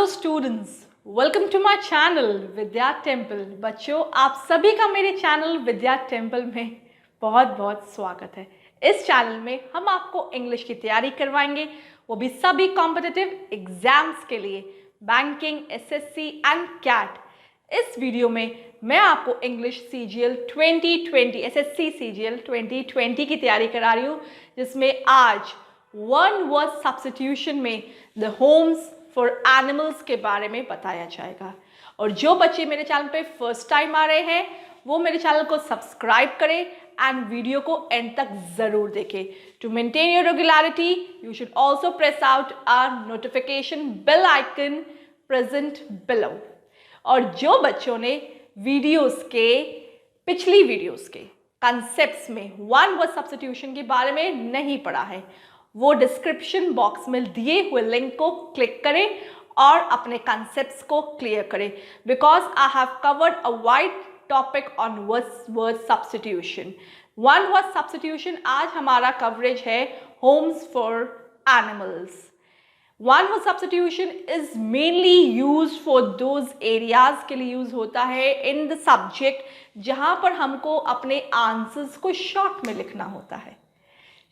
Students, welcome to my channel Vidya temple. बच्चों, आप सभी का मेरे चैनल विद्या टेम्पल में बहुत बहुत स्वागत है। इस चैनल में हम आपको इंग्लिश की तैयारी करवाएंगे, वो भी सभी कॉम्पिटिटिव एग्जाम्स के लिए, बैंकिंग, एसएससी एंड कैट। इस वीडियो में मैं आपको इंग्लिश सीजीएल 2020 एसएससी सीजीएल 2020 की तैयारी करा रही हूँ, जिसमें आज वन वर्ड सब्स्टिट्यूशन में द होम्स फॉर एनिमल्स के बारे में बताया जाएगा। और जो बच्चे मेरे चैनल पे फर्स्ट टाइम आ रहे हैं वो मेरे चैनल को सब्सक्राइब करें एंड वीडियो को एंड तक जरूर देखें। To maintain your regularity you should also press out our notification bell icon present below. और जो बच्चों ने पिछली वीडियोस के कंसेप्ट्स में वन वर्ड सब्स्टिट्यूशन के बारे में नहीं पढ़ा है, वो डिस्क्रिप्शन बॉक्स में दिए हुए लिंक को क्लिक करें और अपने कंसेप्ट्स को क्लियर करें, because I have covered a wide topic on word substitution. One word substitution आज हमारा कवरेज है Holmes for animals. One word substitution is mainly use for those areas के लिए यूज होता है इन द सब्जेक्ट जहां पर हमको अपने आंसर्स को शॉर्ट में लिखना होता है।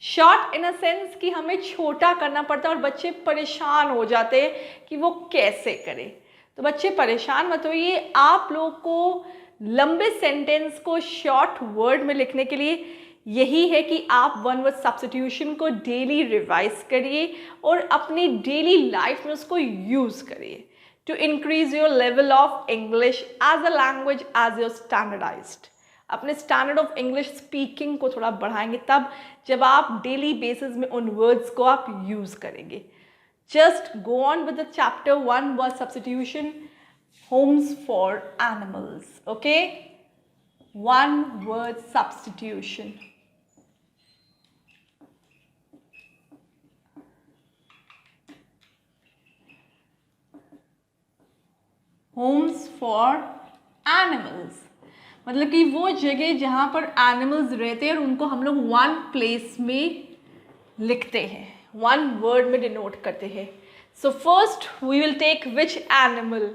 शॉर्ट इन अ सेंस कि हमें छोटा करना पड़ता है और बच्चे परेशान हो जाते हैं कि वो कैसे करें। तो बच्चे परेशान मत होइए, आप लोग को लंबे सेंटेंस को शॉर्ट वर्ड में लिखने के लिए यही है कि आप वन वर्ड सब्स्टिट्यूशन को डेली रिवाइज करिए और अपनी डेली लाइफ में उसको यूज़ करिए to increase your level of English as a language as your standardized. अपने स्टैंडर्ड ऑफ इंग्लिश स्पीकिंग को थोड़ा बढ़ाएंगे तब जब आप डेली बेसिस में उन वर्ड्स को आप यूज़ करेंगे। Just go on with the chapter one word substitution, Holmes for animals. Okay, one word substitution. Holmes for animals मतलब कि वो जगह जहाँ पर एनिमल्स रहते हैं और उनको हम लोग वन प्लेस में लिखते हैं, वन वर्ड में डिनोट करते हैं। So first we will take which animal,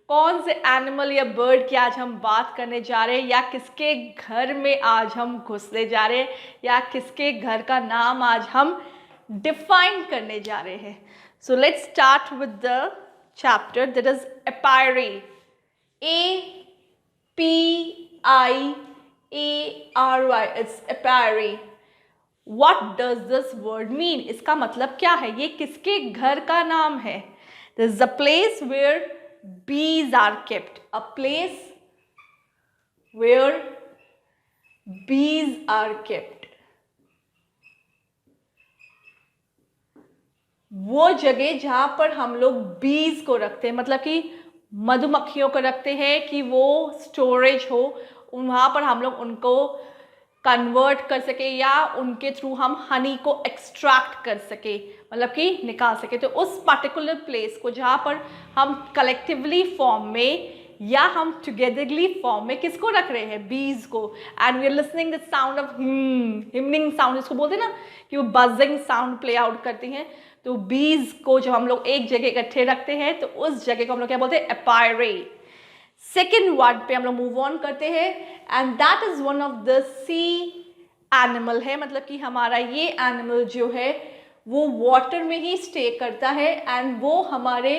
कौन से एनिमल या बर्ड की आज हम बात करने जा रहे हैं, या किसके घर में आज हम घुसने जा रहे हैं, या किसके घर का नाम आज हम डिफाइन करने जा रहे हैं। So let's start with the chapter that is apiary. A-P-I-A-R-Y. It's apiary. What does this word mean? इसका मतलब क्या है? ये किसके घर का नाम है? This is a place where bees are kept. A place where bees are kept. वो जगह जहाँ पर हम लोग बीज को रखते हैं, मतलब कि मधुमक्खियों को रखते हैं कि वो स्टोरेज हो, वहाँ पर हम लोग उनको कन्वर्ट कर सके या उनके थ्रू हम हनी को एक्सट्रैक्ट कर सके, मतलब कि निकाल सके। तो उस पर्टिकुलर प्लेस को जहाँ पर हम कलेक्टिवली फॉर्म में या हम टुगेदरली फॉर्म में किसको रख रहे हैं, बीज को। And we are listening the sound of humming sound, जिसको बोलते हैं ना कि वो बजिंग साउंड प्ले आउट करती हैं। तो बीज को जब हम लोग एक जगह इकट्ठे रखते हैं तो उस जगह को हम लोग क्या बोलते हैं, एपायरी। सेकेंड वर्ड पे हम लोग मूव ऑन करते हैं and that is one of the sea animal है, मतलब कि हमारा ये एनिमल जो है वो वाटर में ही स्टे करता है एंड वो हमारे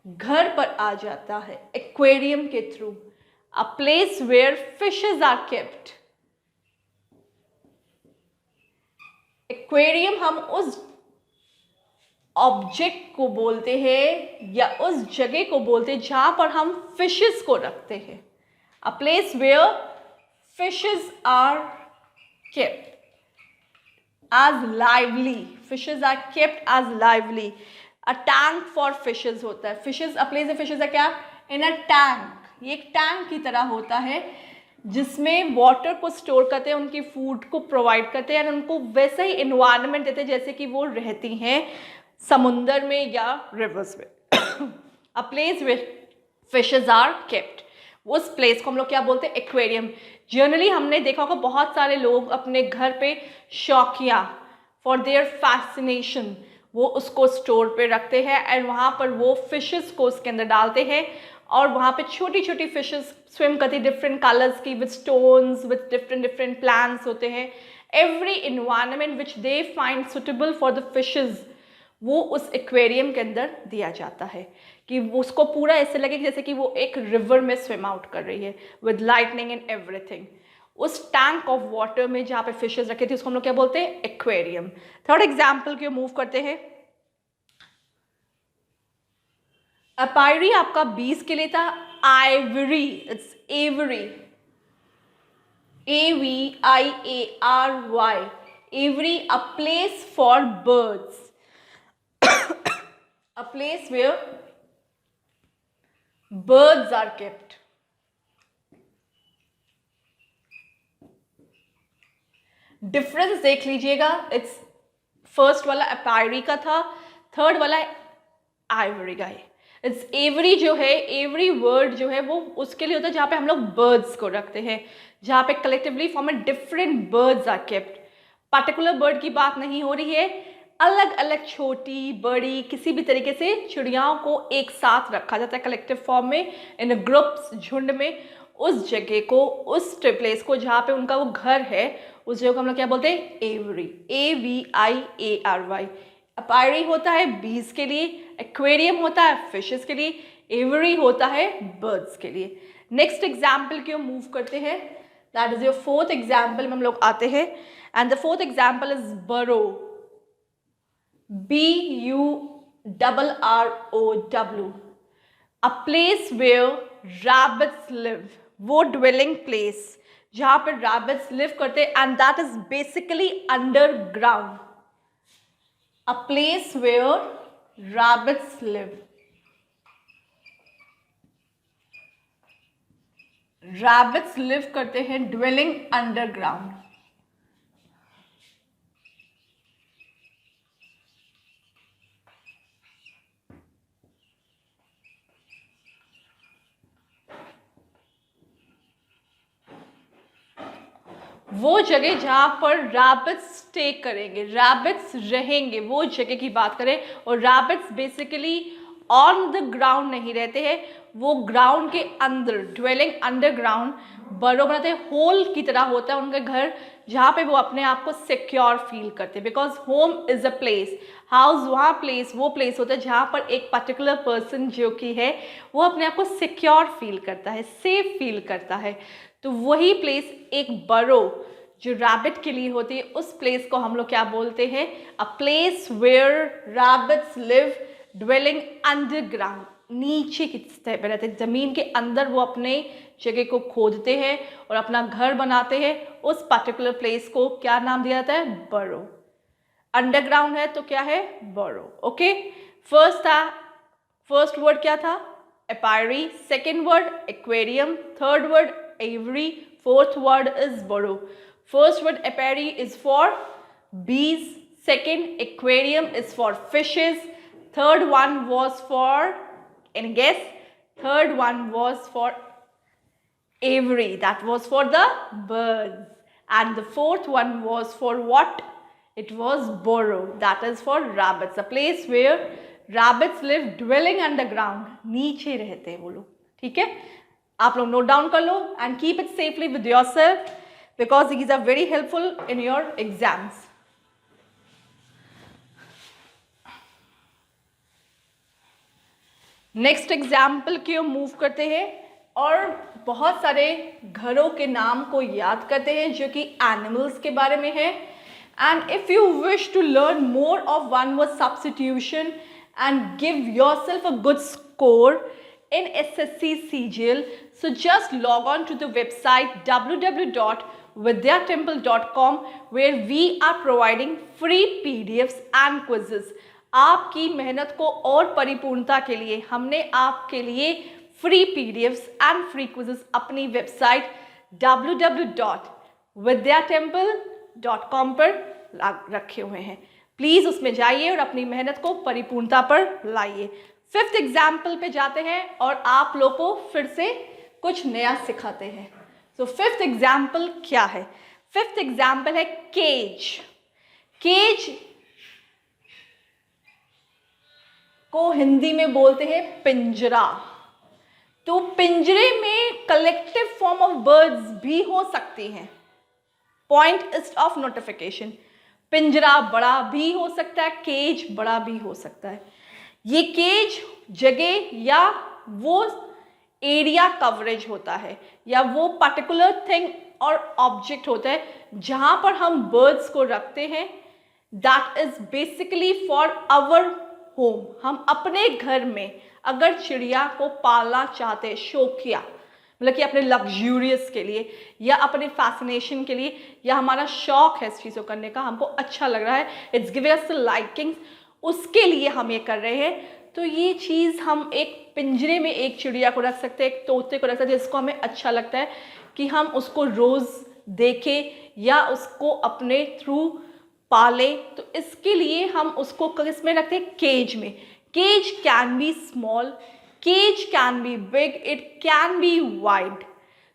घर पर आ जाता है एक्वेरियम के थ्रू। A place where fishes are kept. Aquarium हम उस ऑब्जेक्ट को बोलते हैं या उस जगह को बोलते हैं जहां पर हम फिशेस को रखते हैं। A place where fishes are kept as lively. Fishes are kept as lively. A tank for fishes होता है। Fishes, a place of fishes है क्या, इन अ टैंक। ये एक टैंक की तरह होता है जिसमें वाटर को स्टोर करते हैं, उनकी फूड को प्रोवाइड करते हैं और उनको वैसे ही इन्वायरमेंट देते हैं जैसे कि वो रहती हैं समुंदर में या रिवर्स में। A place where fishes are kept, उस प्लेस को हम लोग क्या बोलते हैं, एक्वेरियम। जनरली हमने देखा होगा बहुत सारे लोग अपने घर पे शौकिया फॉर देयर फैसिनेशन वो उसको स्टोर पे रखते हैं एंड वहाँ पर वो फिशेस को उसके अंदर डालते हैं और वहाँ पे छोटी छोटी फिशेस स्विम करती, डिफरेंट कलर्स की, with stones, with different different plants होते हैं. Every environment which they find suitable for the fishes वो उस एक्वेरियम के अंदर दिया जाता है कि उसको पूरा ऐसे लगे कि जैसे कि वो एक रिवर में स्विम आउट कर रही है विद लाइटनिंग एंड एवरीथिंग. उस टैंक ऑफ वाटर में जहाँ पे फिशेज रखे थे उसको हम लोग क्या बोलते हैं? एक्वेरियम. थर्ड एग्जाम्पल की मूव करते हैं. अपायरी आपका 20 के लिए था. Ivory, it's every, AVIARY, every, a place for birds, a place where birds are kept. Difference देख लीजिएगा. इट्स फर्स्ट वाला अपायरी का था, थर्ड वाला आइवरी का है. इट्स एवरी जो है, एवरी वर्ड जो है वो उसके लिए होता है जहाँ पे हम लोग बर्ड्स को रखते हैं, जहाँ पे कलेक्टिवली फॉर्म में different birds are kept. Particular bird की बात नहीं हो रही है, अलग अलग छोटी बड़ी किसी भी तरीके से चिड़ियाओं को एक साथ रखा जाता है कलेक्टिव फॉर्म में, इन ग्रुप्स, झुंड में. उस जगह को, उस प्लेस को जहाँ पे उनका वो घर है, उस जगह को हम लोग क्या बोलते हैं? Every, AVIARY. अपायरी होता है बीज के लिए, एक्वेरियम होता है फिशेस के लिए, एवरी होता है बर्ड्स के लिए. नेक्स्ट एग्जाम्पल की ओर मूव करते हैं. That is your fourth example में हम लोग आते हैं and the fourth example is बरो. BURROW, a place where rabbits live. वो dwelling place जहाँ पर rabbits live करते हैं and that is basically underground. A place where rabbits live. Rabbits live करते हैं dwelling underground. वो जगह जहाँ पर रैबिट्स स्टे करेंगे, रैबिट्स रहेंगे, वो जगह की बात करें. और rabbits basically on the ground नहीं रहते हैं, वो ग्राउंड के अंदर, ड्वेलिंग अंडरग्राउंड, बरो बनाते हैं. होल की तरह होता है उनका घर जहाँ पे वो अपने आप को सिक्योर फील करते हैं. Because home is a place, house वहाँ प्लेस, वो प्लेस होता है जहाँ पर एक पर्टिकुलर पर्सन जो कि है वो अपने आप को सिक्योर फील करता है, सेफ फील करता है. तो वही प्लेस एक बरो जो रैबिट के लिए होती है, उस प्लेस को हम लोग क्या बोलते हैं? A place where rabbits live dwelling underground. नीचे की सतह पर रहते हैं, जमीन के अंदर वो अपने जगह को खोदते हैं और अपना घर बनाते हैं. उस पर्टिकुलर प्लेस को क्या नाम दिया जाता है? बरो. अंडरग्राउंड है तो क्या है? बरो. ओके. फर्स्ट वर्ड क्या था? Apiary. Second word aquarium. Third word aviary. Fourth word is burrow. First word apiary is for bees. Second aquarium is for fishes. Third one was for, any guess? Third one was for aviary. That was for the birds. And the fourth one was for what? It was burrow. That is for rabbits. A place where rabbits live dwelling underground. नीचे रहते हैं वो लोग. ठीक है? आप लोग note down कर लो and keep it safely with yourself, because these are very helpful in your exams. Next example की ओर मूव करते हैं और बहुत सारे घरों के नाम को याद करते हैं जो कि एनिमल्स के बारे में है. And if you wish to learn more of one word substitution and give yourself a good score in SSC CGL, so just log on to the website www.vidyatemple.com, where we are providing free PDFs and quizzes. आपकी मेहनत को और परिपूर्णता के लिए हमने आपके लिए free PDFs and free quizzes अपनी वेबसाइट www.vidyatemple.com पर रखे हुए हैं. प्लीज़ उसमें जाइए और अपनी मेहनत को परिपूर्णता पर लाइए. फिफ्थ एग्जाम्पल पे जाते हैं और आप लोग को फिर से कुछ नया सिखाते हैं. सो फिफ्थ एग्जाम्पल क्या है? फिफ्थ एग्जाम्पल है केज. केज को हिंदी में बोलते हैं पिंजरा। तो पिंजरे में कलेक्टिव फॉर्म ऑफ बर्ड्स भी हो सकती हैं। पॉइंट इज ऑफ नोटिफिकेशन, पिंजरा बड़ा भी हो सकता है, केज बड़ा भी हो सकता है। ये केज जगह या वो एरिया कवरेज होता है या वो पर्टिकुलर थिंग और ऑब्जेक्ट होता है जहां पर हम बर्ड्स को रखते हैं। That is basically for our home. हम अपने घर में अगर चिड़िया को पालना चाहते हैं, शौकिया मतलब कि अपने लग्जूरियस के लिए या अपने फैसिनेशन के लिए, या हमारा शौक है इस चीज़ को करने का, हमको अच्छा लग रहा है, इट्स गिव अस लाइकिंग, उसके लिए हम ये कर रहे हैं। तो ये चीज़ हम एक पिंजरे में एक चिड़िया को रख सकते हैं, एक तोते को रख सकते हैं जिसको हमें अच्छा लगता है कि हम उसको रोज़ देखें या उसको अपने थ्रू पाले। तो इसके लिए हम उसको किस में रखते हैं? केज में। Cage can be small, cage can be big, it can be wide.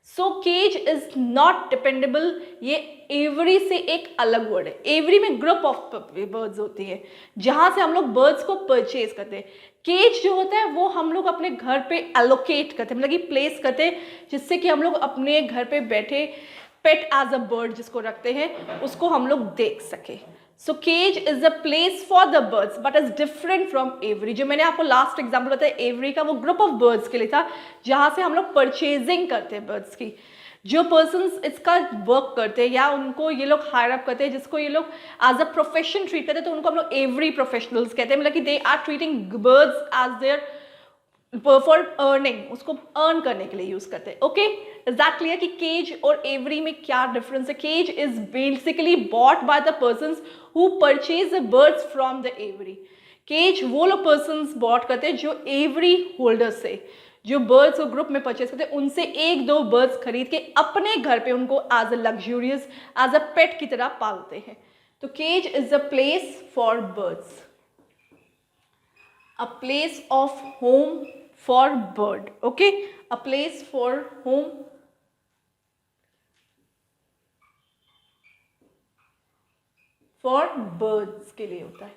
So cage is not dependable. ये एवरी से एक अलग वर्ड है। एवरी में ग्रुप ऑफ बर्ड्स होती है जहाँ से हम लोग बर्ड्स को परचेज करते हैं। केज जो होता है वो हम लोग अपने घर पे एलोकेट करते हैं, मतलब कि प्लेस करते हैं, जिससे कि हम लोग अपने घर पे बैठे पेट एज अ बर्ड जिसको रखते हैं उसको हम लोग देख सके। So cage is a place for the birds but is different from aviary. जो मैंने आपको लास्ट एग्जाम्पल बताया एवरी का, वो ग्रुप ऑफ बर्ड्स के लिए था जहाँ से हम लोग परचेजिंग करते हैं बर्ड्स की। जो पर्सन्स इसका वर्क करते हैं या उनको ये लोग हायर अप करते हैं, जिसको ये लोग एज अ प्रोफेशन ट्रीट करते हैं, तो उनको हम लोग एवरी प्रोफेशनल्स कहते हैं। मतलब कि they are treating birds as their for earning, उसको अर्न करने के लिए यूज करते हैं। ओके, इज दैट क्लियर कि केज और एवरी में क्या डिफरेंस है? Cage is basically bought by the persons who purchase the birds from the aviary. Cage वो लोग पर्सन्स बॉट करते हैं जो एवरी होल्डर से, जो बर्ड्स को ग्रुप में परचेज करते हैं, उनसे एक दो बर्ड्स खरीद के अपने घर पे उनको as a luxurious, as a pet की तरह पालते हैं। तो cage is a place for birds, a place of home for bird. Okay, a place for home for birds के लिए होता है।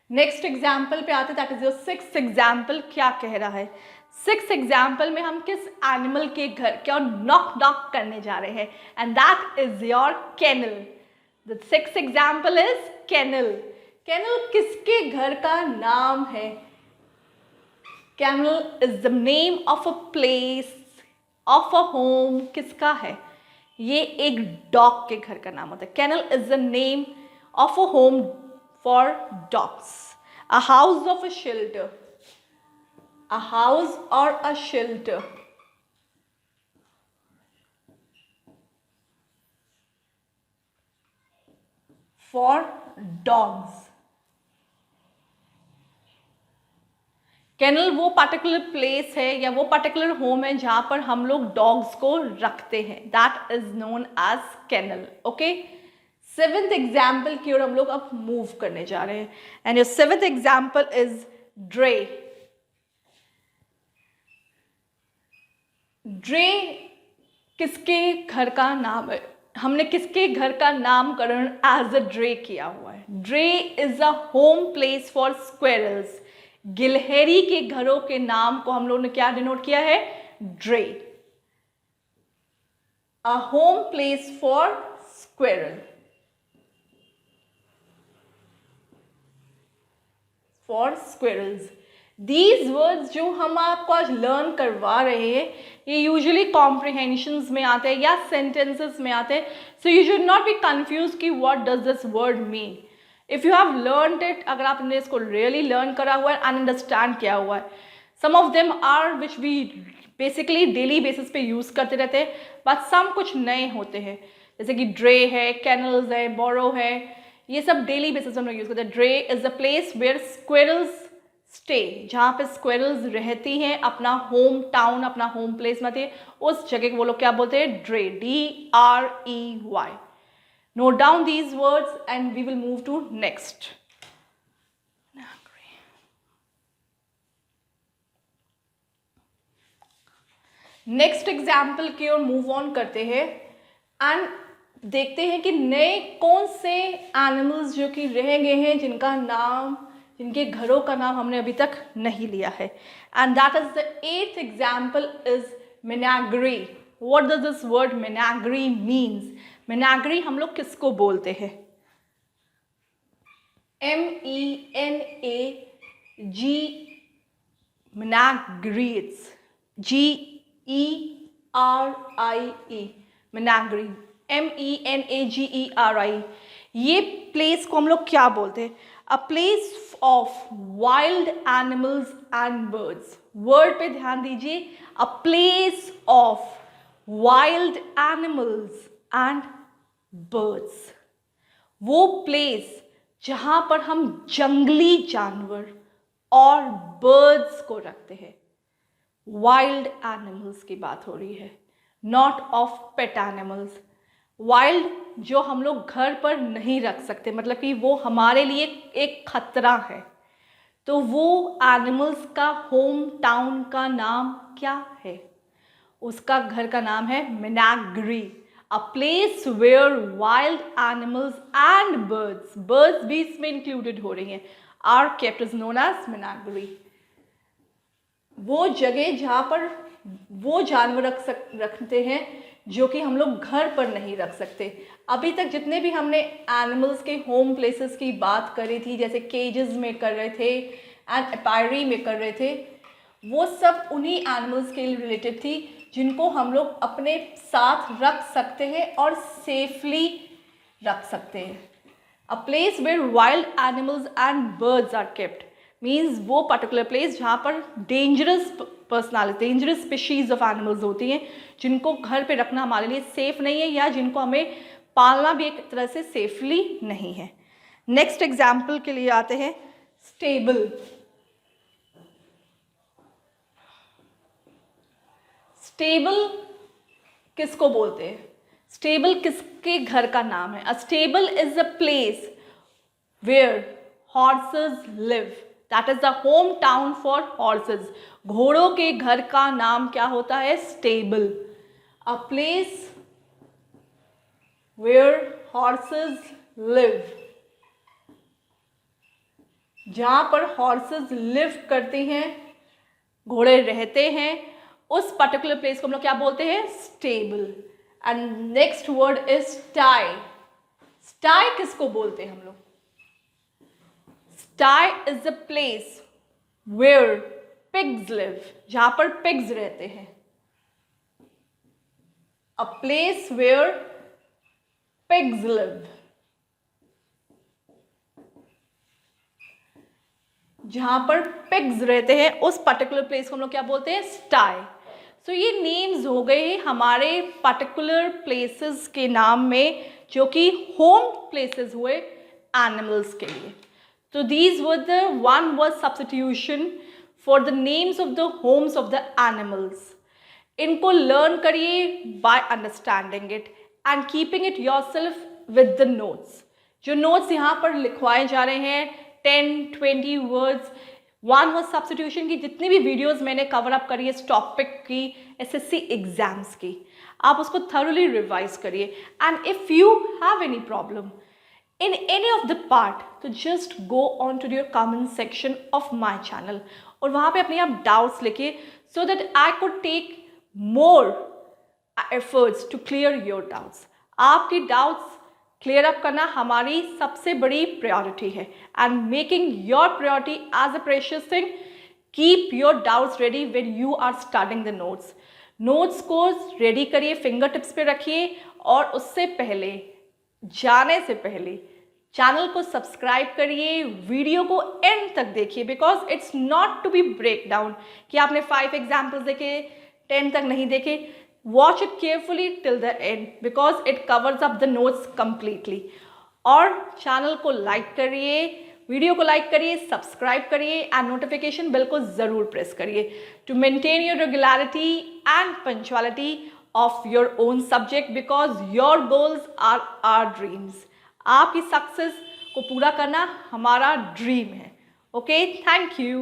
नेक्स्ट एग्जाम्पल पे आते, that is your sixth example. क्या कह रहा है? सिक्स्थ एग्जाम्पल में हम किस एनिमल के घर क्या नॉक नॉक करने जा रहे हैं, and that is your kennel. The sixth example is kennel. Kennel किसके घर का नाम है? Kennel is the name of a place, of a home. किसका है? ये एक डॉग के घर का नाम होता है। Kennel is the name of a home for dogs. A house of a shelter. A house or a shelter. For dogs. Kennel वो पर्टिकुलर प्लेस है या वो पर्टिकुलर होम है जहाँ पर हम लोग डॉग्स को रखते हैं। That is known as kennel. Okay, seventh example की ओर हम लोग अब मूव करने जा रहे हैं, and your seventh example is drey. Drey किसके घर का नाम है? हमने किसके घर का नामकरण एज अ ड्रे किया हुआ है? Drey is a home place for squirrels. गिलहरी के घरों के नाम को हम लोगों ने क्या डिनोट किया है? Drey. A home place for squirrel, for squirrels. These words जो हम आपको आज लर्न करवा रहे हैं ये यूजुअली कॉम्प्रिहेंशंस में आते हैं या सेंटेंसेस में आते हैं। So you should not be confuse कि what does this word mean. If you have learned it, अगर आपने इसको रियली लर्न करा हुआ है एंड अंडरस्टैंड किया हुआ है, some of them are which we basically daily basis पे यूज करते रहते हैं, बट सम कुछ नए होते हैं, जैसे कि ड्रे है, कैनल्स है, बोरो है, ये सब डेली बेसिस पे हम लोग यूज करते हैं। Drey is a place where squirrels stay, जहाँ पे स्क्वेरल्स रहती हैं, अपना होम टाउन, अपना होम प्लेस में आती है, उस जगह को वो लोग क्या बोलते हैं? ड्रे। DREY। Note down these words and we will move to next. Next example की ओर मूव ऑन करते हैं एंड देखते हैं कि नए कौन से एनिमल्स जो कि रह गए हैं जिनका नाम जिनके घरों का नाम हमने अभी तक नहीं लिया है। And that is the 8th example is menagerie. What does this word menagerie means? Menagerie हम लोग किसको बोलते हैं? MENAG menagerie, GERIE menagerie, MENAGERIE। ये प्लेस को हम लोग क्या बोलते हैं? A place of wild animals and birds. Word पे ध्यान दीजिए, a place of wild animals and birds. वो प्लेस जहाँ पर हम जंगली जानवर और बर्ड्स को रखते हैं। वाइल्ड एनिमल्स की बात हो रही है, not of pet animals. Wild जो हम लोग घर पर नहीं रख सकते, मतलब कि वो हमारे लिए एक खतरा है, तो वो एनिमल्स का होम टाउन का नाम क्या है? उसका घर का नाम है menagerie. A place where wild animals and birds भी इसमें इंक्लूडेड हो रही हैं, are kept is known as menagerie. वो जगह जहाँ पर वो जानवर रखते हैं जो कि हम लोग घर पर नहीं रख सकते। अभी तक जितने भी हमने एनिमल्स के होम प्लेसेस की बात करी थी, जैसे केजेस में कर रहे थे एंड एपायरी में कर रहे थे, वो सब उन्हीं एनिमल्स के रिलेटेड थी जिनको हम लोग अपने साथ रख सकते हैं और सेफली रख सकते हैं। A place where wild animals and birds are kept means वो पर्टिकुलर प्लेस जहाँ पर डेंजरस स्पीशीज ऑफ एनिमल्स होती हैं, जिनको घर पे रखना हमारे लिए सेफ नहीं है या जिनको हमें पालना भी एक तरह से सेफली नहीं है। नेक्स्ट एग्जाम्पल के लिए आते हैं, स्टेबल। स्टेबल किसको बोलते हैं? स्टेबल किसके घर का नाम है? A stable is a place where horses live, that is the hometown for horses. घोड़ों के घर का नाम क्या होता है? Stable. A place where horses live, जहाँ पर हॉर्सेस लिव करते हैं, घोड़े रहते हैं, उस पर्टिकुलर प्लेस को हम लोग क्या बोलते हैं? Stable. And next word is sty. Sty किसको बोलते हैं हम लोग? Sty is a place where pigs live, जहां पर पिग्स रहते हैं। A place where pigs live, जहां पर पिग्स रहते हैं, उस पर्टिकुलर प्लेस को हम लोग क्या बोलते हैं? स्टाई। सो ये नेम्स हो गए हमारे पर्टिकुलर प्लेसेस के नाम में, जो कि होम प्लेसेस हुए एनिमल्स के लिए। तो these were the one word substitution for the names of the homes of the animals. इनको लर्न करिए by understanding it and keeping it yourself with the notes. जो नोट्स यहाँ पर लिखवाए जा रहे हैं 10-20 वर्ड्स, वन वर्ड सब्स्टिट्यूशन की जितनी भी वीडियोस मैंने कवर अप करी है इस टॉपिक की, एसएससी एग्जाम्स की, आप उसको थरोली रिवाइज करिए। And if you have any problem in any of the part, तो just go on to your comment section of my channel और वहाँ पे अपने आप doubts लिखिए, so that I could take more efforts to clear your doubts। आपकी doubts clear up करना हमारी सबसे बड़ी priority है, and making your priority as a precious thing, keep your doubts ready when you are studying the notes। notes को ready करिए, finger tips पे रखिए, और उससे पहले जाने से पहले चैनल को सब्सक्राइब करिए, वीडियो को एंड तक देखिए, because it's not to be break down कि आपने 5 एग्जाम्पल्स देखे 10 तक नहीं देखे। Watch it carefully till the end because it covers up the notes completely. और चैनल को लाइक करिए, वीडियो को लाइक करिए, सब्सक्राइब करिए एंड नोटिफिकेशन बेल को ज़रूर प्रेस करिए to maintain your regularity and punctuality of your own subject, because your goals are our dreams। आपकी सक्सेस को पूरा करना हमारा ड्रीम है। Okay, thank you.